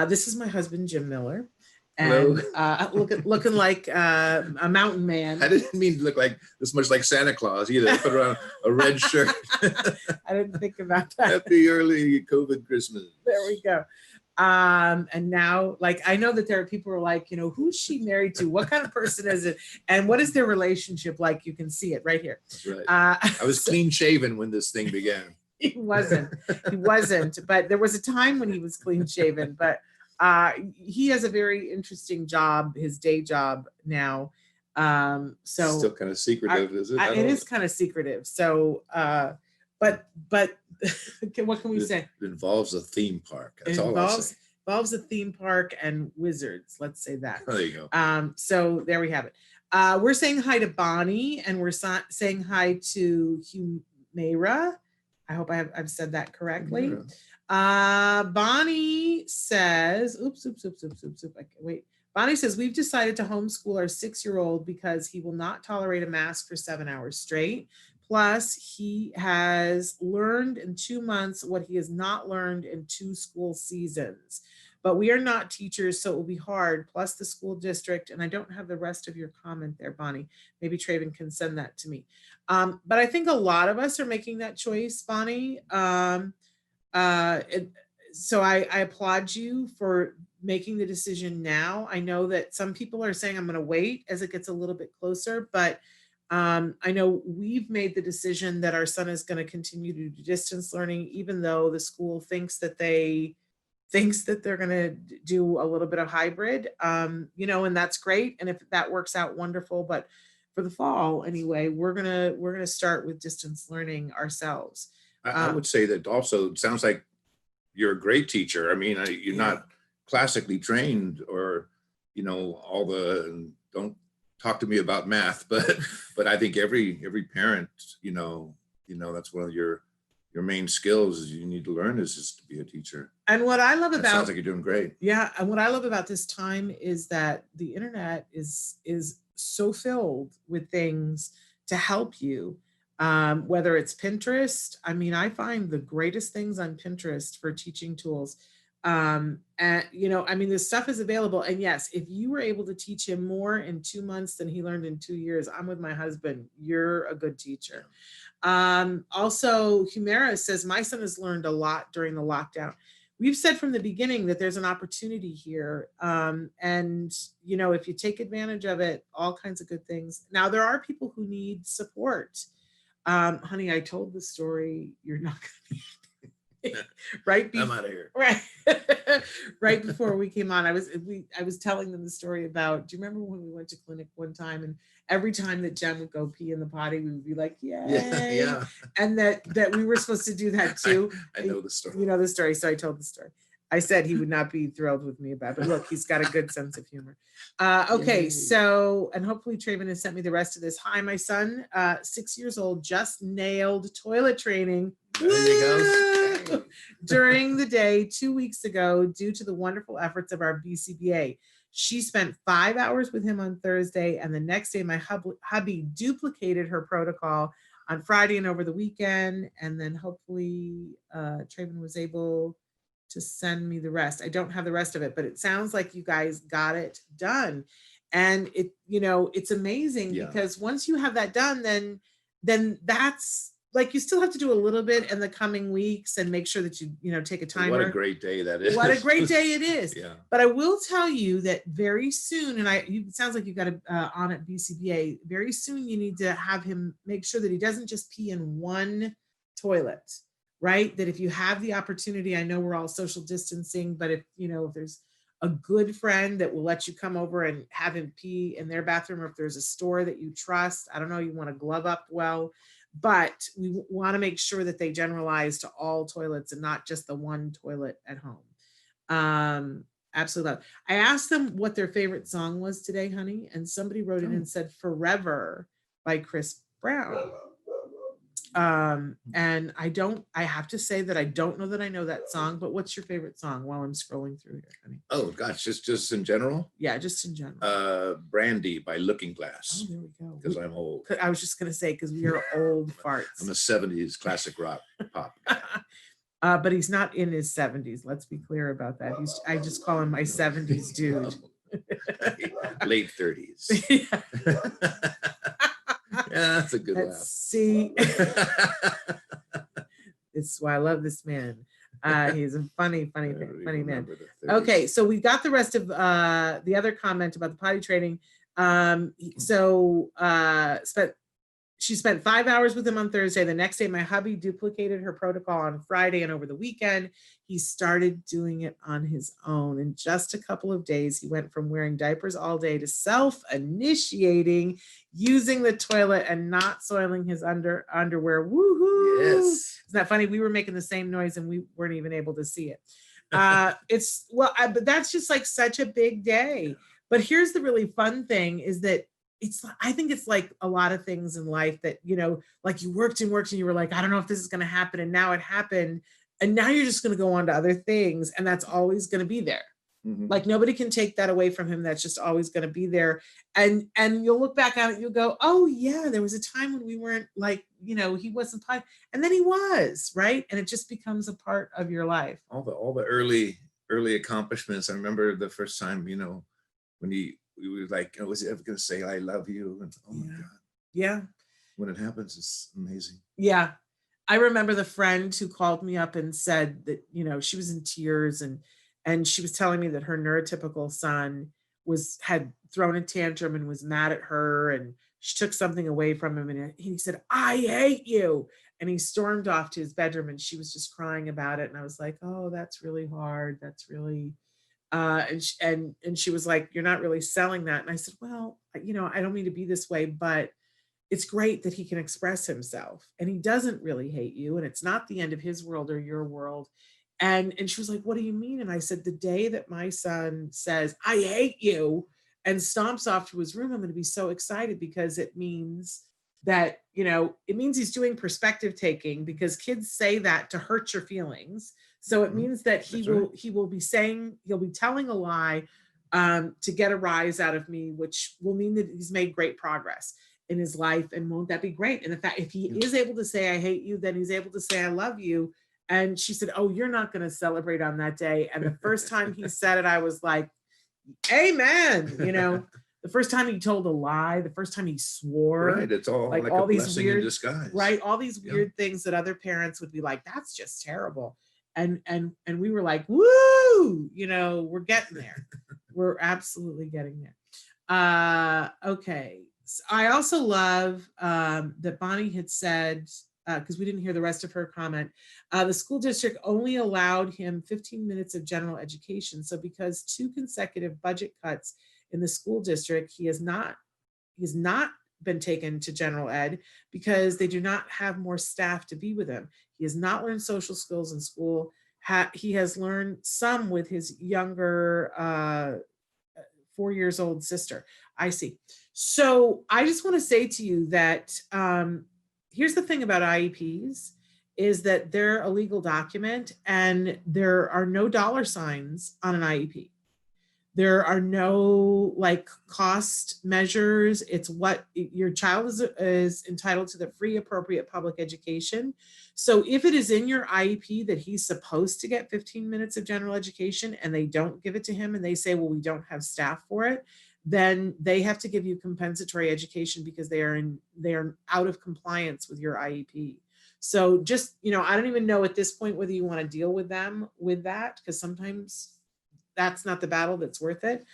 This is my husband, Jim Miller. Hello. And looking like a mountain man. I didn't mean to look like this much like Santa Claus either. I put on a red shirt. I didn't think about that. Happy early COVID Christmas. There we go. And now, like, I know that there are people who are like, you know, who's she married to? What kind of person is it? And what is their relationship like? You can see it right here. That's right. I was clean shaven when this thing began. He wasn't, but there was a time when he was clean shaven, but he has a very interesting job, his day job now. So still kind of secretive, is it? It is kind of secretive. So, but what can we say? It involves a theme park. That's all I'll say. Involves a theme park and wizards. Let's say that. There you go. So there we have it. We're saying hi to Bonnie, and we're saying hi to Humaira. I hope I've said that correctly. Yeah. Bonnie says, oops. Wait. Bonnie says, we've decided to homeschool our 6-year-old because he will not tolerate a mask for 7 hours straight. Plus, he has learned in 2 months what he has not learned in 2 school seasons. But we are not teachers, so it will be hard. Plus the school district, and I don't have the rest of your comment there, Bonnie. Maybe Traven can send that to me. But I think a lot of us are making that choice, Bonnie. So I applaud you for making the decision now. I know that some people are saying I'm going to wait as it gets a little bit closer, but I know we've made the decision that our son is going to continue to do distance learning, even though the school thinks that they're going to do a little bit of hybrid, you know, and that's great. And if that works out, wonderful. But for the fall, anyway, we're gonna start with distance learning ourselves. I would say that also it sounds like you're a great teacher. I mean, you're not classically trained, or, you know, don't talk to me about math, but I think every parent, you know, that's one of your main skills is you need to learn is just to be a teacher. And what I love about, sounds like you're doing great. Yeah. And what I love about this time is that the internet is so filled with things to help you. Whether it's Pinterest. I mean, I find the greatest things on Pinterest for teaching tools. And, you know, I mean, this stuff is available. And yes, if you were able to teach him more in 2 months than he learned in 2 years, I'm with my husband. You're a good teacher. Also, Humaira says, my son has learned a lot during the lockdown. We've said from the beginning that there's an opportunity here. And, you know, if you take advantage of it, all kinds of good things. Now, there are people who need support. Honey, I told the story. You're not going to right. I'm out of here. Right. Right before we came on, I was telling them the story about, do you remember when we went to clinic one time, and every time that Jen would go pee in the potty, we would be like, yay. Yeah. And that we were supposed to do that too. I know the story. You know the story. So I told the story. I said he would not be thrilled with me about it, but look, he's got a good sense of humor. Okay, so, and hopefully Traven has sent me the rest of this. Hi, my son, 6 years old, just nailed toilet training. There you go. During the day 2 weeks ago, due to the wonderful efforts of our BCBA. She spent 5 hours with him on Thursday, and the next day my hubby duplicated her protocol on Friday and over the weekend, and then hopefully Traven was able to send me the rest. I don't have the rest of it, but it sounds like you guys got it done. And it, you know, it's amazing because once you have that done, then that's like, you still have to do a little bit in the coming weeks and make sure that you know, take a timer. What a great day that is. What a great day it is. Yeah. But I will tell you that very soon, and it sounds like you got it on at BCBA, very soon you need to have him make sure that he doesn't just pee in one toilet. Right? That if you have the opportunity, I know we're all social distancing, but if, you know, if there's a good friend that will let you come over and have him pee in their bathroom, or if there's a store that you trust, I don't know, you want to glove up well, but we want to make sure that they generalize to all toilets and not just the one toilet at home. Absolutely. I asked them what their favorite song was today, honey, and somebody wrote in and said Forever by Chris Brown. And I have to say that I don't know that I know that song, but what's your favorite song while I'm scrolling through here, honey? Oh gosh, just in general? Yeah, just in general. Brandy by Looking Glass. Oh, there we go. Because I'm old. I was just going to say, because we are old farts. I'm a 70s classic rock pop guy. But he's not in his 70s. Let's be clear about that. I just call him my 70s dude. Late 30s. Yeah. Yeah, that's a good Let's laugh. see. This is why I love this man. He's a funny man. Okay, so we got the rest of the other comment about the potty training. She spent 5 hours with him on Thursday. The next day, my hubby duplicated her protocol on Friday, and over the weekend, he started doing it on his own. In just a couple of days, he went from wearing diapers all day to self-initiating, using the toilet and not soiling his underwear. Woohoo! Yes. Isn't that funny? We were making the same noise and we weren't even able to see it. But that's just like such a big day. But here's the really fun thing is that I think it's like a lot of things in life that, like you worked and you were like, I don't know if this is going to happen. And now it happened. And now you're just going to go on to other things. And that's always going to be there. Mm-hmm. Like nobody can take that away from him. That's just always going to be there. And you'll look back at it, you'll go, oh yeah, there was a time when we weren't like, he wasn't, and then he was, right? And it just becomes a part of your life. All the early accomplishments. I remember the first time, when we were like, was he ever going to say, I love you? And oh my God. Yeah. When it happens, it's amazing. Yeah. I remember the friend who called me up and said that, she was in tears and she was telling me that her neurotypical son had thrown a tantrum and was mad at her. And she took something away from him. And he said, I hate you. And he stormed off to his bedroom and she was just crying about it. And I was like, oh, that's really hard. That's really, and she was like, you're not really selling that. And I said, well, I don't mean to be this way, but it's great that he can express himself and he doesn't really hate you. And it's not the end of his world or your world. And she was like, what do you mean? And I said, the day that my son says, I hate you and stomps off to his room, I'm going to be so excited because it means that, it means he's doing perspective taking because kids say that to hurt your feelings. So it means that he'll be telling a lie to get a rise out of me, which will mean that he's made great progress in his life. And won't that be great? And in fact, if he is able to say, I hate you, then he's able to say, I love you. And she said, oh, you're not going to celebrate on that day. And the first time he said it, I was like, amen. The first time he told a lie, the first time he swore. Right. It's all like all these blessing weird, in disguise. Right. All these weird things that other parents would be like, that's just terrible. And we were like, woo, we're getting there. We're absolutely getting there. Okay. So I also love that Bonnie had said, because we didn't hear the rest of her comment, the school district only allowed him 15 minutes of general education. So because 2 consecutive budget cuts in the school district, he has not been taken to general ed because they do not have more staff to be with him. He has not learned social skills in school. He has learned some with his younger 4 years old sister. I see. So I just want to say to you that here's the thing about IEPs is that they're a legal document and there are no dollar signs on an IEP. There are no like cost measures. It's what your child is entitled to, the free, appropriate public education. So if it is in your IEP that he's supposed to get 15 minutes of general education and they don't give it to him and they say, well, we don't have staff for it, then they have to give you compensatory education because they are out of compliance with your IEP. So just, I don't even know at this point whether you want to deal with them with that, because sometimes that's not the battle that's worth it.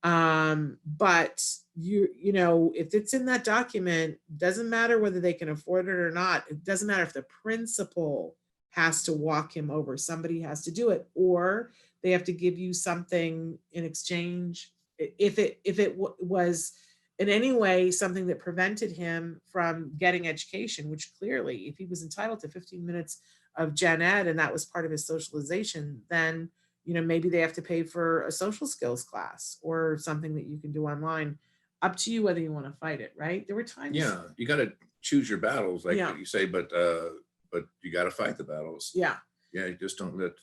But if it's in that document, doesn't matter whether they can afford it or not. It doesn't matter if the principal has to walk him over, somebody has to do it, or they have to give you something in exchange. If it was in any way something that prevented him from getting education, which clearly, if he was entitled to 15 minutes of gen ed and that was part of his socialization, then maybe they have to pay for a social skills class or something that you can do online. Up to you whether you want to fight it, right? There were times. Yeah, you got to choose your battles, like you say, but you got to fight the battles. Yeah. Yeah, you just don't let it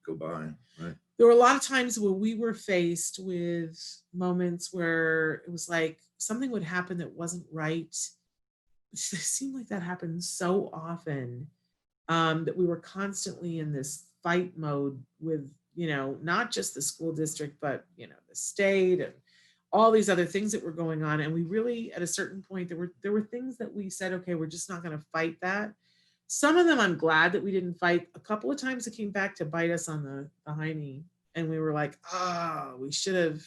go by, right? There were a lot of times where we were faced with moments where it was like something would happen that wasn't right. It seemed like that happened so often. that we were constantly in this fight mode with, not just the school district, but, the state and all these other things that were going on. And we really, at a certain point, there were things that we said, okay, we're just not going to fight that. Some of them I'm glad that we didn't fight. A couple of times it came back to bite us on the hiney, and we were like, we should have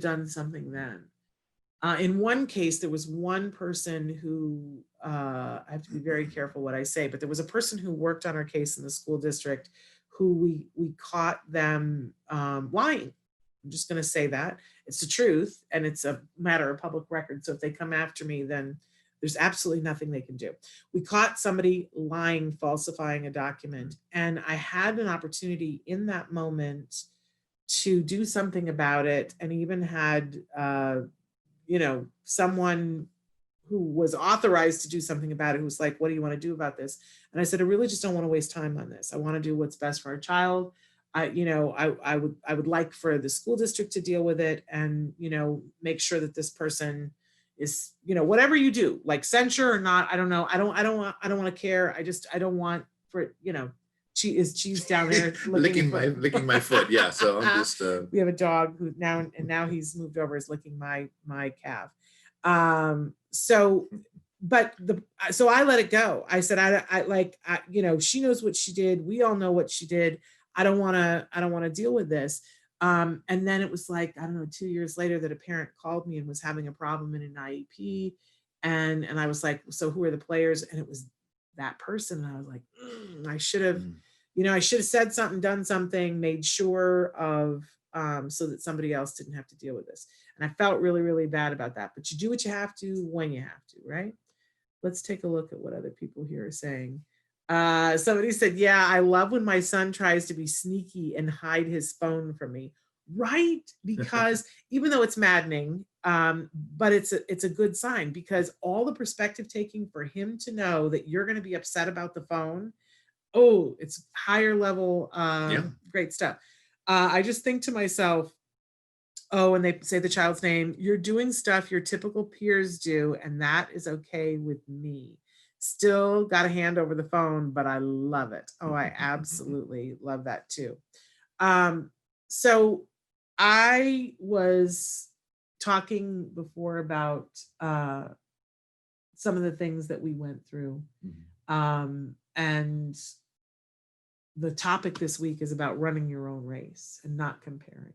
done something then. In one case, there was one person who, I have to be very careful what I say, but there was a person who worked on our case in the school district who we caught them lying. I'm just going to say that. It's the truth, and it's a matter of public record. So if they come after me, then there's absolutely nothing they can do. We caught somebody lying, falsifying a document, and I had an opportunity in that moment to do something about it, and even had someone who was authorized to do something about it, who was like, what do you want to do about this? And I said, I really just don't want to waste time on this. I want to do what's best for our child. I would like for the school district to deal with it, and, make sure that this person is, whatever you do, like censure or not, I don't know. I don't want to care. I don't want for, she's down there licking my foot. Yeah. So I'm just, we have a dog who now he's moved over, is licking my calf. So I let it go. I said, she knows what she did. We all know what she did. I don't want to deal with this. And then it was like, I don't know, 2 years later that a parent called me and was having a problem in an IEP. And I was like, so who are the players? And it was that person. And I was like, I should have, I should have said something, done something, made sure of, so that somebody else didn't have to deal with this. And I felt really, really bad about that. But you do what you have to when you have to, right? Let's take a look at what other people here are saying. Somebody said, yeah, I love when my son tries to be sneaky and hide his phone from me. Right? Because even though it's maddening, but it's a good sign, because all the perspective taking for him to know that you're going to be upset about the phone. Oh, it's higher level, great stuff. I just think to myself, when they say the child's name, you're doing stuff your typical peers do, and that is okay with me. Still got a hand over the phone, but I love it. Oh, I absolutely love that too. So I was talking before about some of the things that we went through. And the topic this week is about running your own race and not comparing.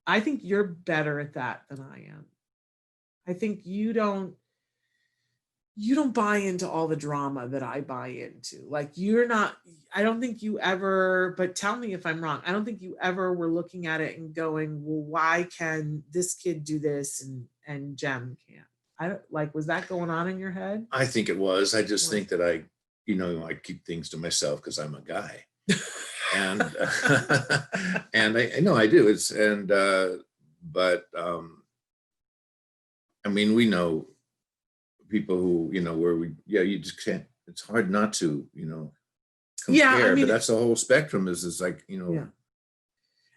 I think you're better at that than I am. I think you don't buy into all the drama that I buy into. Like, I don't think you ever, but tell me if I'm wrong, I don't think you ever were looking at it and going, well, why can this kid do this and Jem can't? Was that going on in your head? I think it was. I just think that I keep things to myself because I'm a guy. And and I know I do. But I mean, we know people who, where you just can't, it's hard not to, compare. But that's the whole spectrum is like,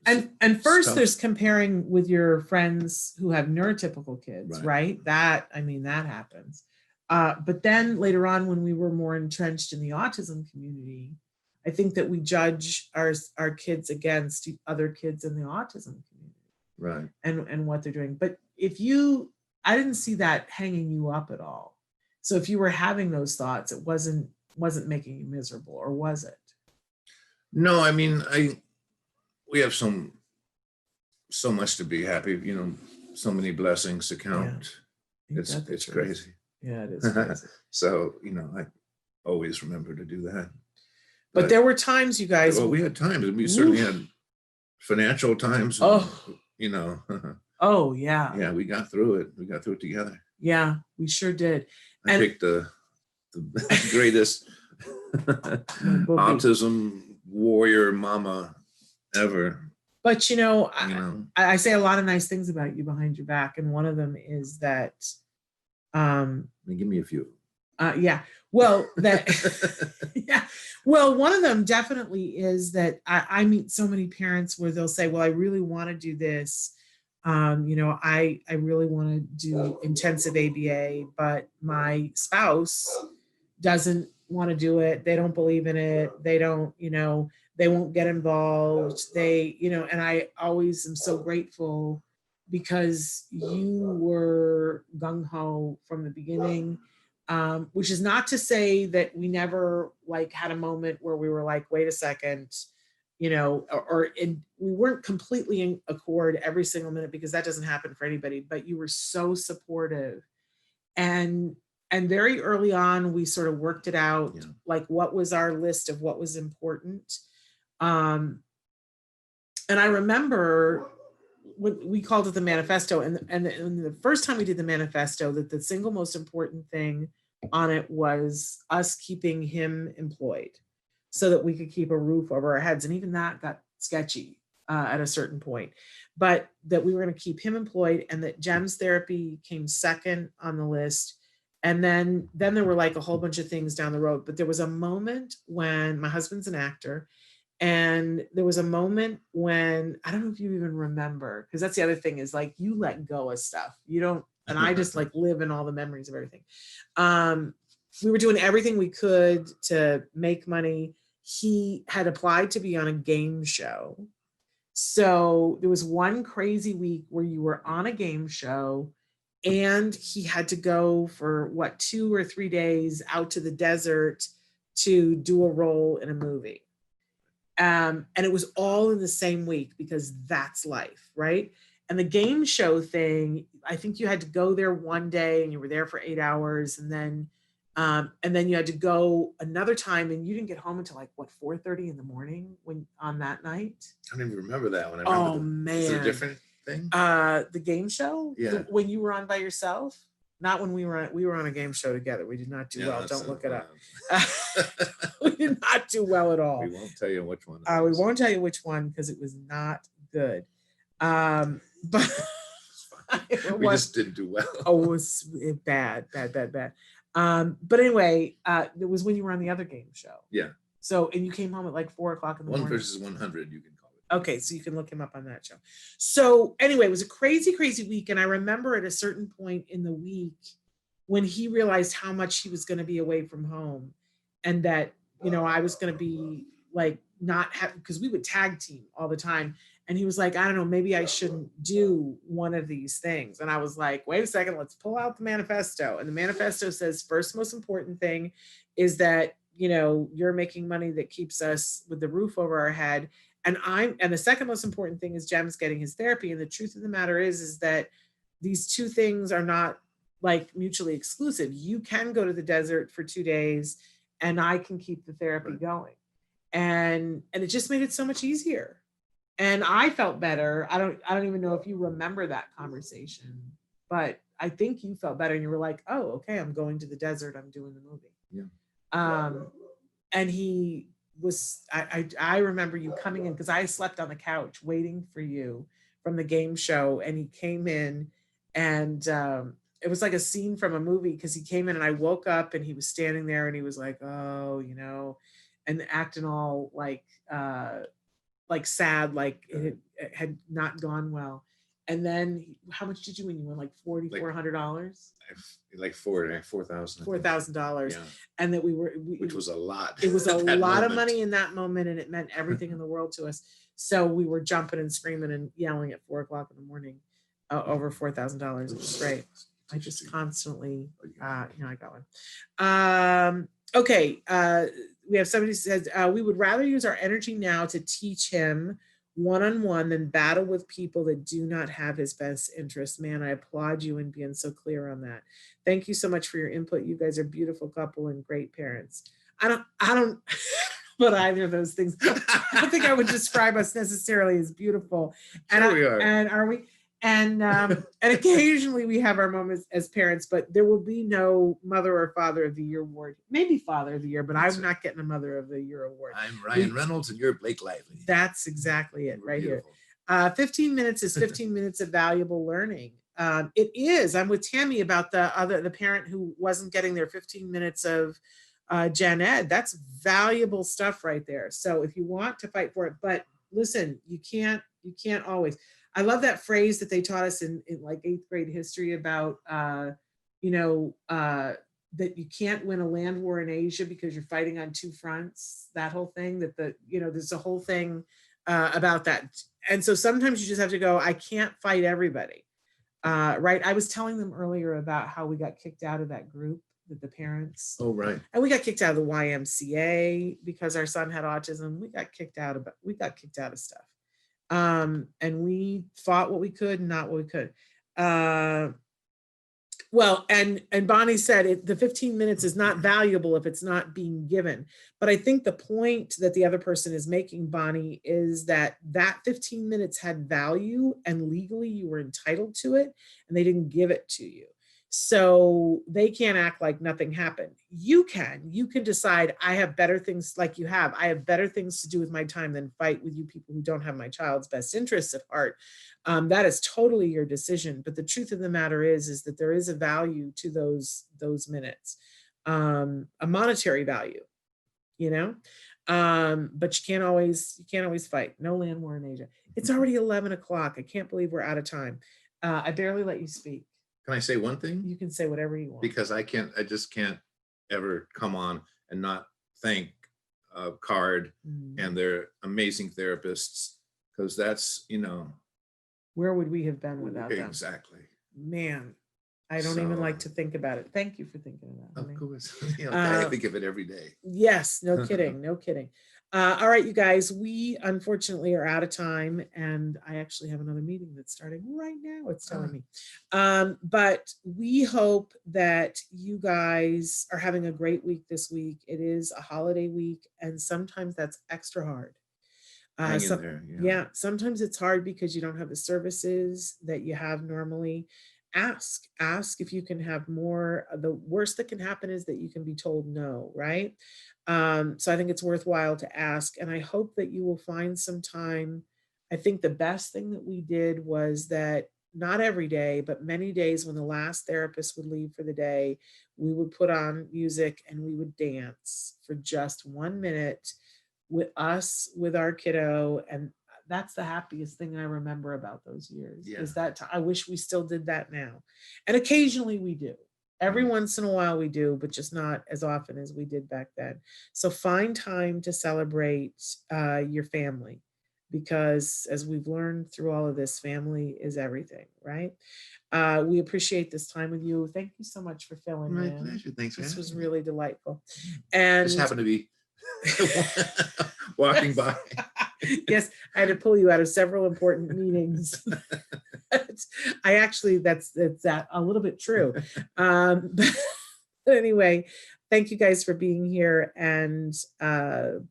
And first there's comparing with your friends who have neurotypical kids, right? That happens. But then later on, when we were more entrenched in the autism community, I think that we judge our kids against other kids in the autism community. Right. And what they're doing. But I didn't see that hanging you up at all. So if you were having those thoughts, it wasn't making you miserable, or was it? No, I mean, we have so much to be happy, so many blessings to count. Yeah. It's crazy. Yeah, it is crazy. So, I always remember to do that. But there were times, you guys. Well, we had times, and we certainly had financial times. Oh, yeah. Yeah, we got through it. We got through it together. Yeah, we sure did. I picked the greatest autism warrior mama ever. But, I say a lot of nice things about you behind your back. And one of them is that. Give me a few. Yeah. Well, yeah. Well, one of them definitely is that I meet so many parents where they'll say, well, I really want to do this. I really want to do intensive ABA, but my spouse doesn't want to do it. They don't believe in it. They don't, they won't get involved. They, and I always am so grateful because you were gung-ho from the beginning. Which is not to say that we never like had a moment where we were like, wait a second, we weren't completely in accord every single minute, because that doesn't happen for anybody, but you were so supportive. And very early on, we sort of worked it out, like what was our list of what was important. And I remember when we called it the manifesto, and the first time we did the manifesto, that the single most important thing on it was us keeping him employed so that we could keep a roof over our heads. And even that got sketchy at a certain point, but that we were going to keep him employed, and that GEMS therapy came second on the list. And then there were like a whole bunch of things down the road. But there was a moment when my husband's an actor, and there was a moment when, I don't know if you even remember, because that's the other thing, is like you let go of stuff. You don't, and I just like live in all the memories of everything. We were doing everything we could to make money. He had applied to be on a game show. So there was one crazy week where you were on a game show, and he had to go for 2 or 3 days out to the desert to do a role in a movie. And it was all in the same week, because that's life, right? And the game show thing, I think you had to go there one day and you were there for 8 hours, and then you had to go another time, and you didn't get home until like 4:30 in the morning on that night. I don't even remember that one. I remember man, is it a different thing? The game show, yeah, when you were on by yourself. Not when we were on a game show together. We did not do well. Don't look it up. We did not do well at all. We won't tell you which one. We won't tell you which one, because it was not good. But we just didn't do well. Oh, it was bad. But anyway, it was when you were on the other game show. Yeah. So, and you came home at like 4 o'clock in the morning. 1 versus 100, you can call it. Okay, so you can look him up on that show. So anyway, it was a crazy, crazy week. And I remember at a certain point in the week when he realized how much he was going to be away from home, and that, I was going to be like not have, because we would tag team all the time. And he was like, I don't know, maybe I shouldn't do one of these things. And I was like, wait a second, let's pull out the manifesto. And the manifesto says, first most important thing is that, you're making money that keeps us with the roof over our head. And the second most important thing is GEMS getting his therapy. And the truth of the matter is that these two things are not like mutually exclusive. You can go to the desert for 2 days, and I can keep the therapy going. And it just made it so much easier. And I felt better. I don't even know if you remember that conversation, but I think you felt better, and you were like, oh, okay, I'm going to the desert. I'm doing the movie. Yeah. And he was, I remember you coming in, because I slept on the couch waiting for you from the game show. And he came in, and it was like a scene from a movie, because he came in and I woke up and he was standing there, and he was like, oh, and acting all like sad, like it had not gone well. And then how much did you win? You won like $4,400? Like $4,000. $4,000. Yeah. And that which was a lot. It was a lot of money in that moment, and it meant everything in the world to us. So we were jumping and screaming and yelling at 4 o'clock in the morning over $4,000. It was great. I just constantly, I got one. Okay. We have somebody who says, we would rather use our energy now to teach him one-on-one than battle with people that do not have his best interest. Man, I applaud you in being so clear on that. Thank you so much for your input. You guys are a beautiful couple and great parents. I don't but either of those things. I don't think I would describe us necessarily as beautiful. And Sure we are. And are we? And occasionally we have our moments as parents, but there will be no Mother or Father of the Year award. Maybe Father of the Year, but I'm not getting a Mother of the Year award. I'm Ryan Reynolds, and you're Blake Lively. That's exactly it. We're right beautiful. Here. 15 minutes is 15 minutes of valuable learning. It is. I'm with Tammy about the parent who wasn't getting their 15 minutes of gen ed. That's valuable stuff right there. So if you want to fight for it, but listen, you can't always. I love that phrase that they taught us in like 8th grade history about, that you can't win a land war in Asia because you're fighting on two fronts, that whole thing, that there's a whole thing about that. And so sometimes you just have to go, I can't fight everybody. Right. I was telling them earlier about how we got kicked out of that group, that the parents, Oh, right. and we got kicked out of the YMCA because our son had autism. We got kicked out of stuff. And we fought what we could, not what we could. Well, and Bonnie said the 15 minutes is not valuable if it's not being given. But I think the point that the other person is making, Bonnie, is that 15 minutes had value and legally you were entitled to it and they didn't give it to you. So they can't act like nothing happened. You can decide, I have better things, like you have. I have better things to do with my time than fight with you people who don't have my child's best interests at heart. That is totally your decision. But the truth of the matter is that there is a value to those minutes, a monetary value, but you can't always fight. No land war in Asia. It's already 11 o'clock. I can't believe we're out of time. I barely let you speak. Can I say one thing? You can say whatever you want. Because I just can't ever come on and not thank CARD and their amazing therapists, because that's, where would we have been without them? Exactly. Man, I don't even like to think about it. Thank you for thinking about it. Of course. I think of it every day. Yes, no kidding, no kidding. All right, you guys, we unfortunately are out of time, and I actually have another meeting that's starting right now, it's telling me. But we hope that you guys are having a great week this week. It is a holiday week, and sometimes that's extra hard. Hang in there, yeah. Sometimes it's hard because you don't have the services that you have normally. Ask if you can have more. The worst that can happen is that you can be told no, right? So I think it's worthwhile to ask, and I hope that you will find some time. I think the best thing that we did was that not every day, but many days when the last therapist would leave for the day, we would put on music and we would dance for just 1 minute with our kiddo. And that's the happiest thing I remember about those years, is that I wish we still did that now. And occasionally we do. Every once in a while we do, but just not as often as we did back then. So find time to celebrate your family, because as we've learned through all of this, family is everything, right? We appreciate this time with you. Thank you so much for filling in. My pleasure. Thanks for having me. This was really delightful. And just happened to be walking by. Yes, I had to pull you out of several important meetings. I actually, that's a little bit true. But anyway, thank you guys for being here. And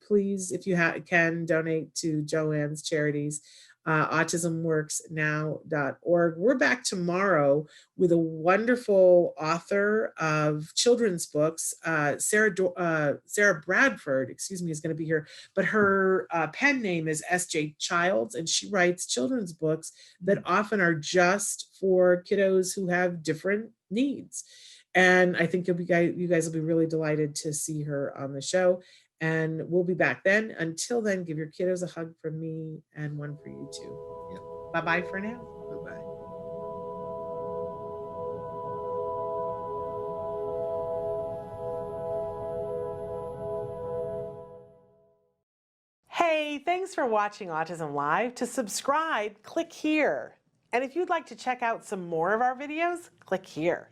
please, if you can, donate to Joanne's charities, autismworksnow.org. We're back tomorrow with a wonderful author of children's books. Sarah Bradford, is going to be here, but her pen name is S.J. Childs, and she writes children's books that often are just for kiddos who have different needs. And I think you guys will be really delighted to see her on the show. And we'll be back then. Until then, give your kiddos a hug from me and one for you too. Yep. Bye-bye for now. Bye-bye. Hey, thanks for watching Autism Live. To subscribe, click here. And if you'd like to check out some more of our videos, click here.